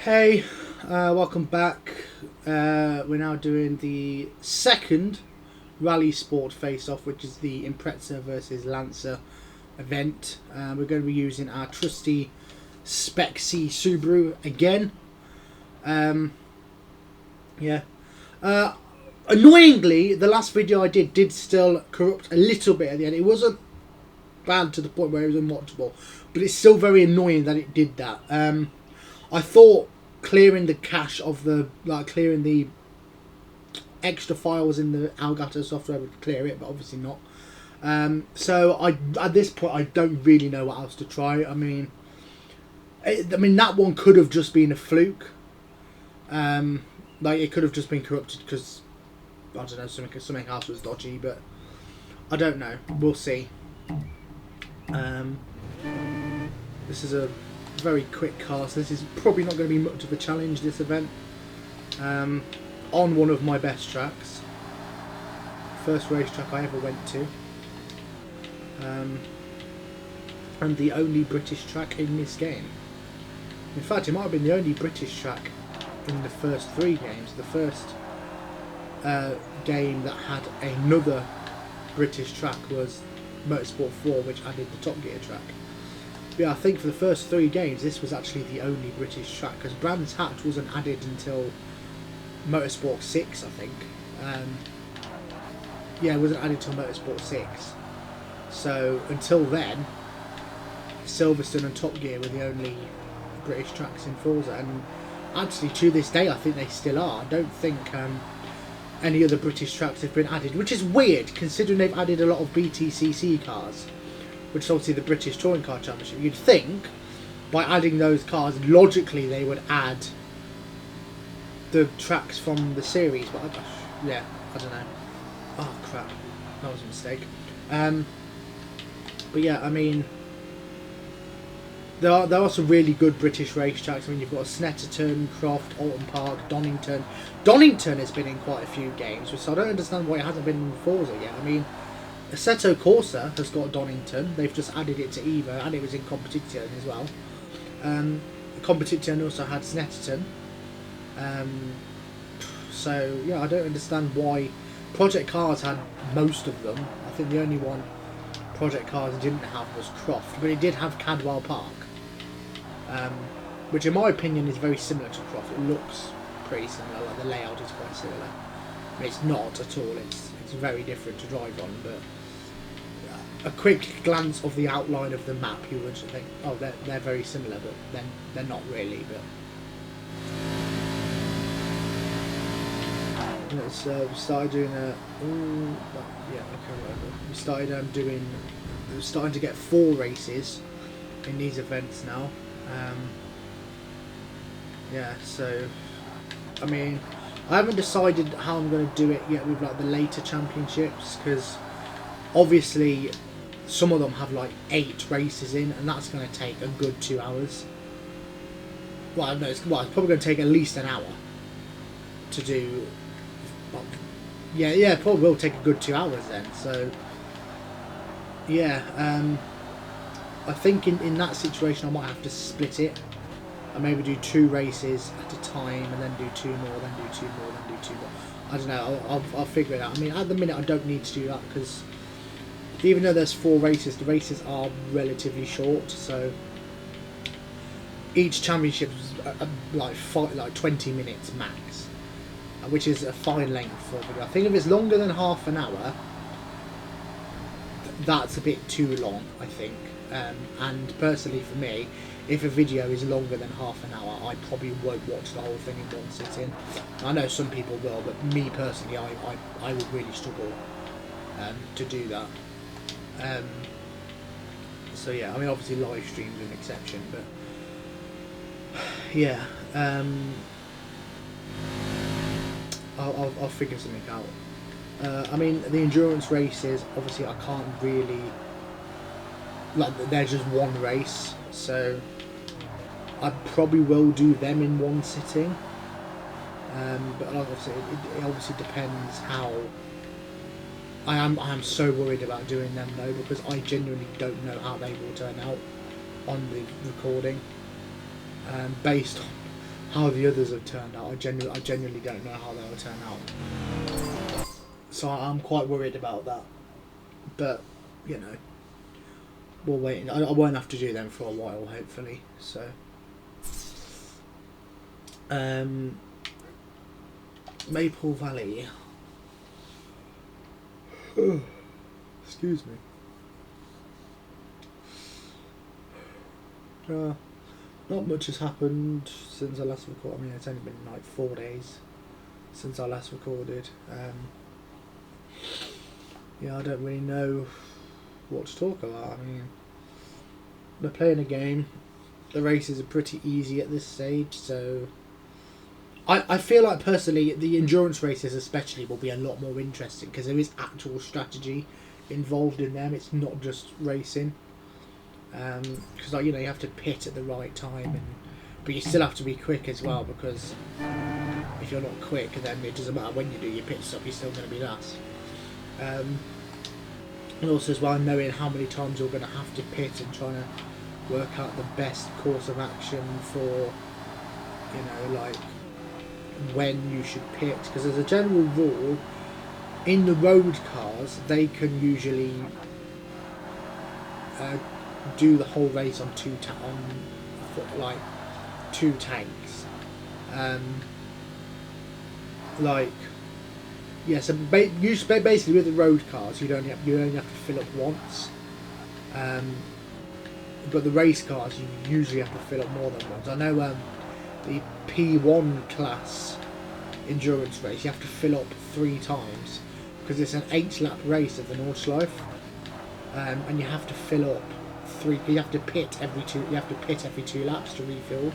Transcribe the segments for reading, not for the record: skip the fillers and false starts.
Hey, welcome back. We're now doing the second Rallisport face-off, which is the Impreza versus Lancer event. We're going to be using our trusty Spec C Subaru again. Yeah. Annoyingly, the last video I did still corrupt a little bit at the end. It wasn't bad to the point where it was unwatchable, but it's still very annoying that it did that. I thought clearing the cache of clearing the extra files in the Elgato software would clear it, but obviously not. So at this point I don't really know what else to try. I mean that one could have just been a fluke. It could have just been corrupted because I don't know, something else was dodgy, but I don't know. We'll see. This is a very quick car, so this is probably not going to be much of a challenge, this event. On one of my best tracks, first racetrack I ever went to, and the only British track in this game. In fact, it might have been the only British track in the first three games. The first game that had another British track was Motorsport 4, which added the Top Gear track. Yeah, I think for the first three games this was actually the only British track, because Brands Hatch wasn't added until Motorsport 6, I think. Yeah, it wasn't added until Motorsport 6. So until then, Silverstone and Top Gear were the only British tracks in Forza, and actually to this day I think they still are. I don't think any other British tracks have been added, which is weird considering they've added a lot of BTCC cars, which is obviously the British Touring Car Championship. You'd think by adding those cars, logically they would add the tracks from the series, but yeah, I don't know. Oh crap, that was a mistake. But yeah, I mean, there are some really good British racetracks. I mean, you've got Snetterton, Croft, Alton Park, Donington. Donington has been in quite a few games, so I don't understand why it hasn't been in Forza yet. I mean, Assetto Corsa has got Donington. They've just added it to Evo, and it was in Competition as well. Competition also had Snetterton. So yeah, I don't understand why Project Cars had most of them. I think the only one Project Cars didn't have was Croft, but it did have Cadwell Park, which in my opinion is very similar to Croft. It looks pretty similar, like the layout is quite similar. I mean, it's not at all. It's very different to drive on, but a quick glance of the outline of the map, you would think, oh, they're very similar, but then they're not really. But let's we started doing we started we're starting to get 4 races in these events now. Yeah, so I mean, I haven't decided how I'm going to do it yet with like the later championships, because obviously some of them have like 8 races in, and that's going to take a good 2 hours. Well, no, it's probably going to take at least an hour to do. Well, yeah, probably will take a good 2 hours then. So yeah, I think in that situation I might have to split it. I maybe do 2 races at a time, and then do 2 more, then do 2 more, then do 2 more. I don't know. I'll figure it out. I mean, at the minute I don't need to do that, because even though there's 4 races, the races are relatively short. So each championship is like 20 minutes max, which is a fine length for a video. I think if it's longer than half an hour, that's a bit too long, I think. And personally for me, if a video is longer than half an hour, I probably won't watch the whole thing in one sitting. I know some people will, but me personally, I would really struggle to do that. So yeah, I mean, obviously live streams are an exception, but yeah, I'll figure something out. I mean, the endurance races, obviously I can't really, like, they're just one race, so I probably will do them in one sitting. But obviously it obviously depends how. I am so worried about doing them though, because I genuinely don't know how they will turn out on the recording. Based how the others have turned out. I genuinely don't know how they'll turn out. So I'm quite worried about that. But, you know, we'll wait. I won't have to do them for a while, hopefully. So, Maple Valley. Excuse me. Not much has happened since I last recorded. I mean, it's only been like 4 days since I last recorded. Yeah, I don't really know what to talk about. I mean, we're playing a game. The races are pretty easy at this stage, so I feel like personally the endurance races especially will be a lot more interesting because there is actual strategy involved in them. It's not just racing. Because like, you know, you have to pit at the right time, but you still have to be quick as well, because if you're not quick, then it doesn't matter when you do your pit stop, you're still going to be last. And also as well, knowing how many times you're going to have to pit and trying to work out the best course of action for, you know, like when you should pit, because as a general rule in the road cars they can usually do the whole race on two tanks. Like, yeah, so basically with the road cars you only have to fill up once, but the race cars you usually have to fill up more than once. I know the P1 class endurance race you have to fill up 3 times because it's an 8-lap race of the Nordschleife, and you have to fill up 3. You have to pit every 2. You have to pit every 2 laps to refill,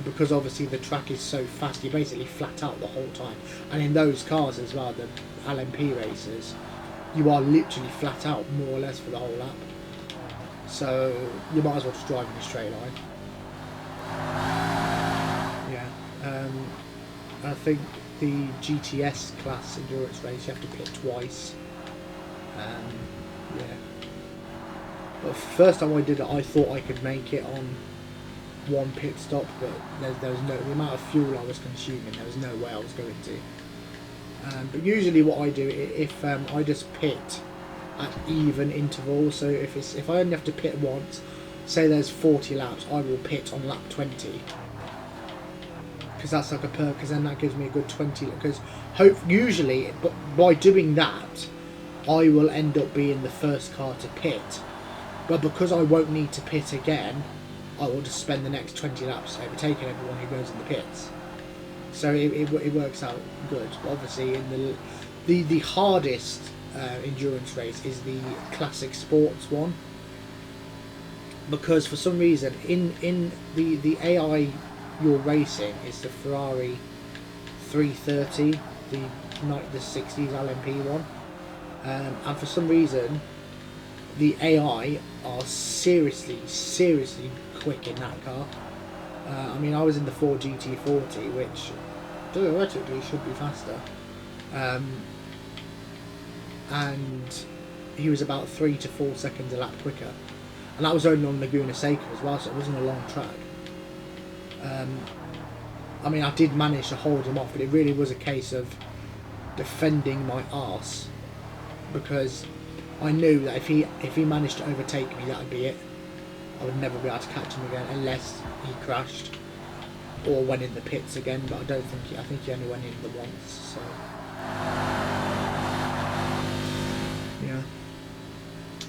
because obviously the track is so fast. You're basically flat out the whole time, and in those cars as well, the LMP races, you are literally flat out more or less for the whole lap. So you might as well just drive in a straight line. Yeah, I think the GTS class endurance race you have to pit twice. Yeah. But first time I did it, I thought I could make it on 1 pit stop, but there was no, the amount of fuel I was consuming, there was no way I was going to. But usually what I do, if I just pit at even intervals, so if I only have to pit once, say there's 40 laps, I will pit on lap 20. Because that's like a perk, because then that gives me a good 20, because usually, but by doing that, I will end up being the first car to pit. But because I won't need to pit again, I will just spend the next 20 laps overtaking everyone who goes in the pits. So it works out good. But obviously, in the hardest endurance race is the classic sports one, because for some reason in the AI you're racing is the Ferrari 330, the 60s LMP one, and for some reason the AI are seriously quick in that car. I mean, I was in the Ford GT40, which theoretically should be faster, and he was about 3 to 4 seconds a lap quicker, and that was only on Laguna Seca as well, so it wasn't a long track. I mean, I did manage to hold him off, but it really was a case of defending my arse, because I knew that if he managed to overtake me, that would be it. I would never be able to catch him again unless he crashed or went in the pits again. But I think he only went in the once. So yeah.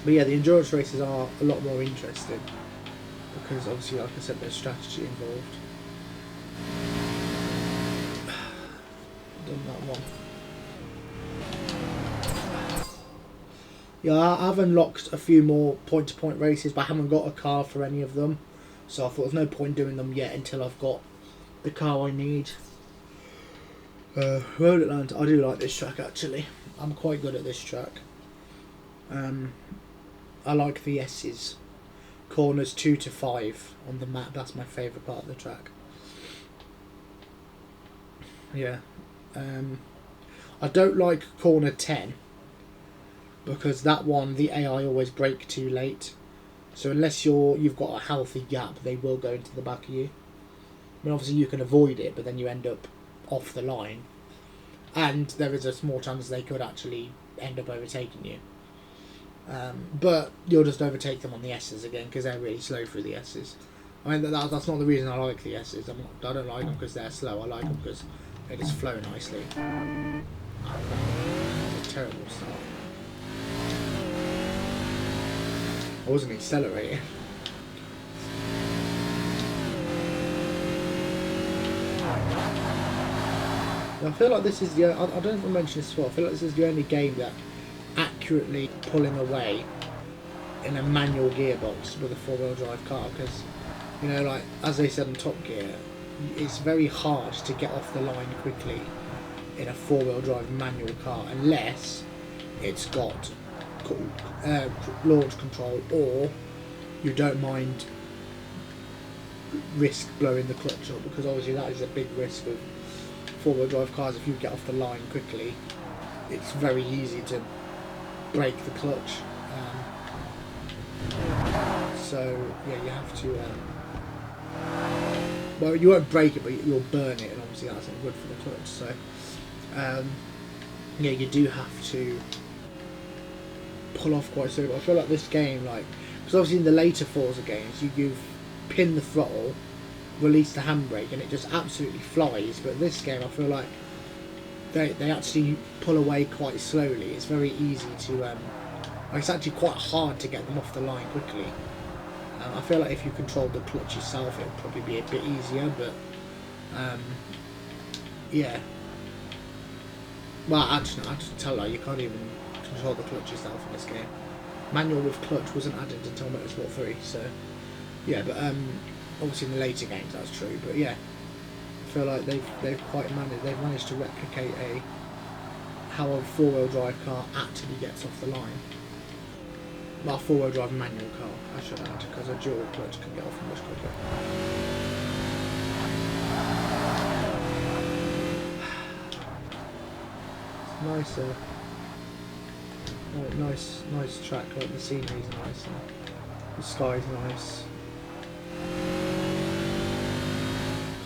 But yeah, the endurance races are a lot more interesting because obviously, like I said, there's strategy involved. Done that one. Yeah, I've unlocked a few more point-to-point races, but I haven't got a car for any of them. So I thought there's no point doing them yet until I've got the car I need. Road Atlanta, I do like this track actually. I'm quite good at this track. I like the S's. Corners 2 to 5 on the map, that's my favourite part of the track. Yeah. I don't like corner 10. Because that one, the AI always brake too late. So unless you've got a healthy gap, they will go into the back of you. I mean, obviously you can avoid it, but then you end up off the line, and there is a small chance they could actually end up overtaking you. But you'll just overtake them on the S's again because they're really slow through the S's. I mean, that's not the reason I like the S's. I don't like them because they're slow. I like them because they just flow nicely. It's a terrible start. I wasn't accelerating. I feel like this is the... I don't know if I mentioned this before. I feel like this is the only game that accurately pulling away in a manual gearbox with a four-wheel drive car, because, you know, like as they said in Top Gear, it's very hard to get off the line quickly in a four-wheel drive manual car unless it's got launch control, or you don't mind risk blowing the clutch up, because obviously that is a big risk with four-wheel drive cars. If you get off the line quickly, it's very easy to break the clutch. So yeah, you have to. Well, you won't break it, but you'll burn it, and obviously that's not good for the clutch. So yeah, you do have to pull off quite soon. But I feel like this game, like, because obviously in the later Forza games, you've pinned the throttle, release the handbrake, and it just absolutely flies. But this game, I feel like they actually pull away quite slowly. It's very easy to. It's actually quite hard to get them off the line quickly. I feel like if you controlled the clutch yourself, it would probably be a bit easier. But yeah. Well, actually, I just tell you, you can't even control the clutch yourself in this game. Manual with clutch wasn't added until Motorsport 3, so yeah. But obviously in the later games that's true. But yeah, I feel like they've managed to replicate how a four-wheel drive car actually gets off the line. Well, a four-wheel drive manual car, I should add, because a dual clutch can get off much quicker. Nice track. Like the scenery's nice, and the sky's nice.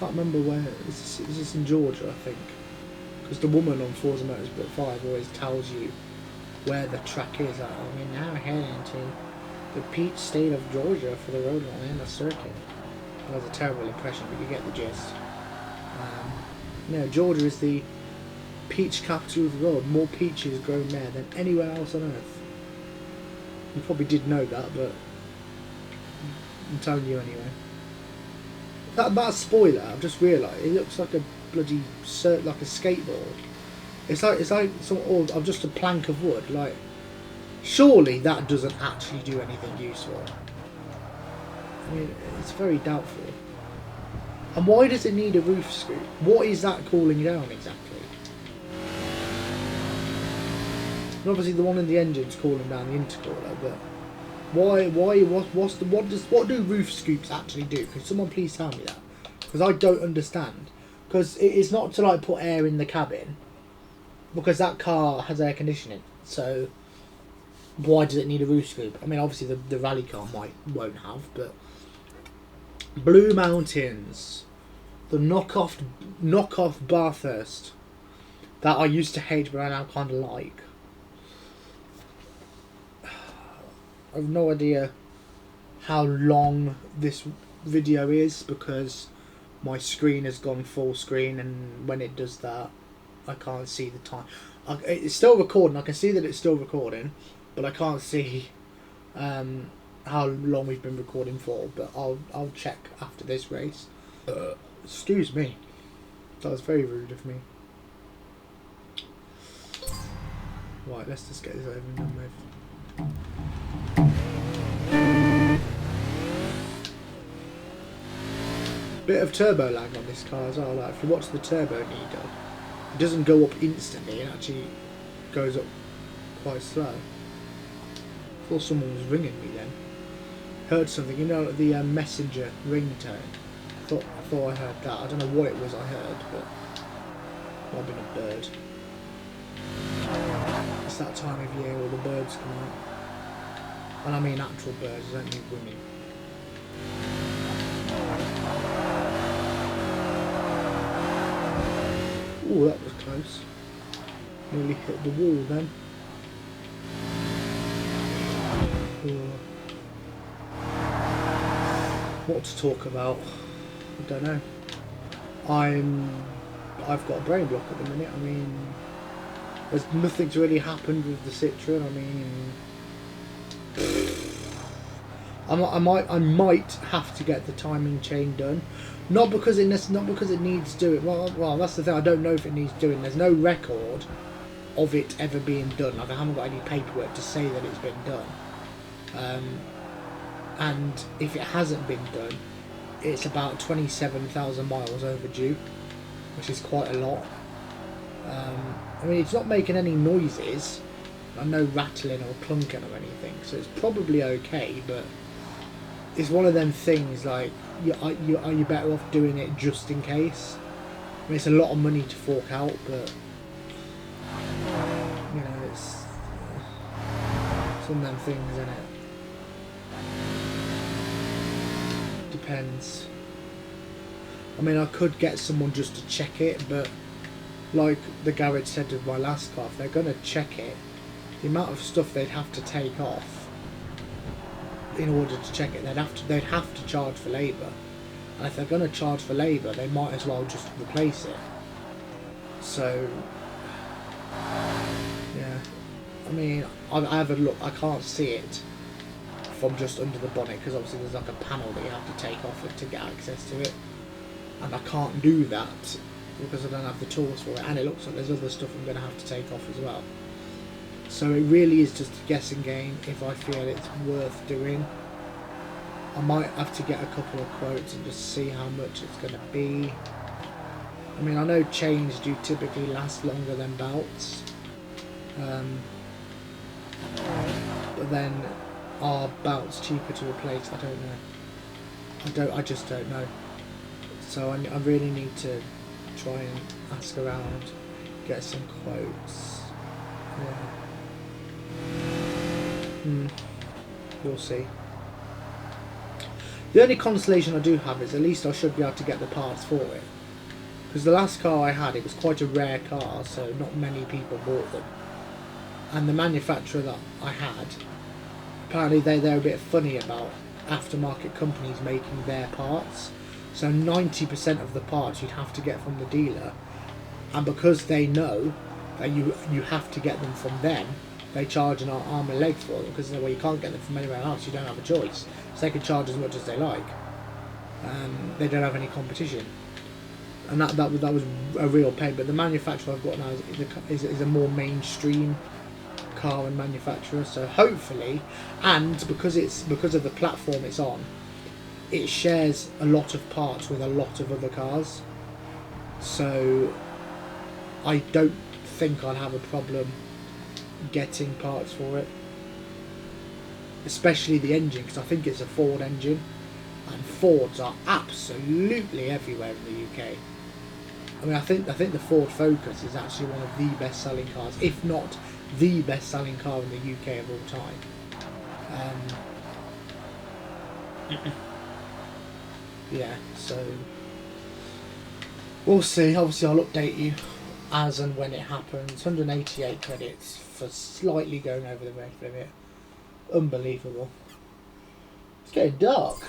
Can't remember where. Is this in Georgia? I think, because the woman on Forza Motorsport 5 always tells you where the track is. Like, we're now heading to the peach state of Georgia for the road and the circuit. That was a terrible impression, but you get the gist. No, Georgia is the peach capital of the world. More peaches grown there than anywhere else on earth. You probably did know that, but I'm telling you anyway. That spoiler, I've just realised, it looks like a bloody like a skateboard. It's like sort of just a plank of wood. Like, surely that doesn't actually do anything useful. I mean, it's very doubtful. And why does it need a roof scoop? What is that cooling down exactly? And obviously the one in the engine's cooling down the intercooler, but what do roof scoops actually do? Can someone please tell me that? Because I don't understand. Because it's not to like put air in the cabin, because that car has air conditioning. So why does it need a roof scoop? I mean, obviously the rally car won't have, but Blue Mountains, the knockoff Bathurst that I used to hate but I now kind of like. I have no idea how long this video is because my screen has gone full screen, and when it does that I can't see the time. It's still recording. I can see that it's still recording, but I can't see how long we've been recording for. But I'll check after this race. Excuse me, that was very rude of me. Right, let's just get this over and done with. Bit of turbo lag on this car as well. Like, if you watch the turbo needle, it doesn't go up instantly, it actually goes up quite slow. I thought someone was ringing me then. Heard something, you know, the messenger ringtone. I thought I heard that. I don't know what it was I heard, but it might have been a bird. It's that time of year where the birds come out. And I mean actual birds, I don't mean women. Oh, that was close. Nearly hit the wall then. Ooh. What to talk about? I don't know. I've got a brain block at the minute. I mean, there's nothing's really happened with the Citroen. I mean, I might have to get the timing chain done, not because it needs doing. Well, that's the thing. I don't know if it needs doing. There's no record of it ever being done. Like, I haven't got any paperwork to say that it's been done. And if it hasn't been done, it's about 27,000 miles overdue, which is quite a lot. I mean, it's not making any noises, no rattling or clunking or anything, so it's probably okay, but it's one of them things, like, are you better off doing it just in case? I mean, it's a lot of money to fork out, but, you know, it's one of them things, isn't it? Depends. I mean, I could get someone just to check it, but like the garage said with my last car, if they're going to check it, the amount of stuff they'd have to take off in order to check it, they'd have to charge for labour, and if they're going to charge for labour, they might as well just replace it. So yeah, I mean, I have a look. I can't see it from just under the bonnet because obviously there's like a panel that you have to take off it to get access to it, and I can't do that because I don't have the tools for it, and it looks like there's other stuff I'm going to have to take off as well. So it really is just a guessing game. If I feel it's worth doing, I might have to get a couple of quotes and just see how much it's going to be. I mean, I know chains do typically last longer than belts, but then are belts cheaper to replace? I don't know. I just don't know. So I really need to try and ask around, get some quotes. Yeah. We'll see. The only consolation I do have is at least I should be able to get the parts for it. Because the last car I had, it was quite a rare car, so not many people bought them. And the manufacturer that I had, apparently they're a bit funny about aftermarket companies making their parts. So 90% of the parts you'd have to get from the dealer, and because they know that you have to get them from them, they charge an arm and leg for them, because well, you can't get them from anywhere else, you don't have a choice. So they can charge as much as they like. They don't have any competition, and that was a real pain. But the manufacturer I've got now is a more mainstream car and manufacturer, so hopefully, and because of the platform it's on, it shares a lot of parts with a lot of other cars, so I don't think I'll have a problem getting parts for it, especially the engine, because I think it's a Ford engine, and Fords are absolutely everywhere in the UK. I mean, I think the Ford Focus is actually one of the best-selling cars, if not the best-selling car in the UK of all time. Yeah, so we'll see. Obviously, I'll update you as and when it happens. 188 credits for slightly going over the red limit. Unbelievable. It's getting dark.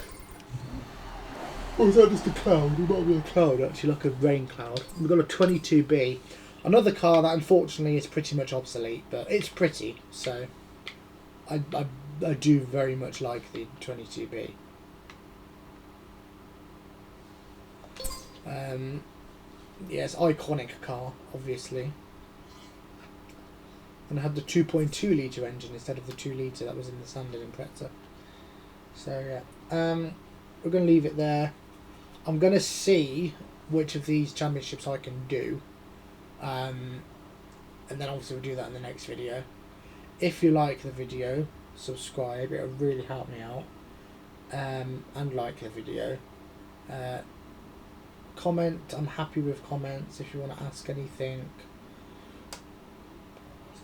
Or is that just a cloud? It might be a cloud, actually, like a rain cloud. We've got a 22B. Another car that unfortunately is pretty much obsolete, but it's pretty, so I do very much like the 22B. Yes, iconic car, obviously. And I had the 2.2 litre engine instead of the 2 litre that was in the standard Impreza. So yeah, we're going to leave it there. I'm going to see which of these championships I can do, and then obviously we'll do that in the next video. If you like the video, subscribe, it would really help me out, and like the video. Comment, I'm happy with comments. If you want to ask anything,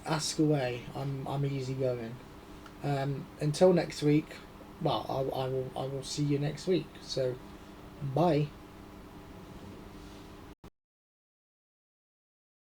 ask away. I'm easy going. Until next week, well, I will see you next week. So bye.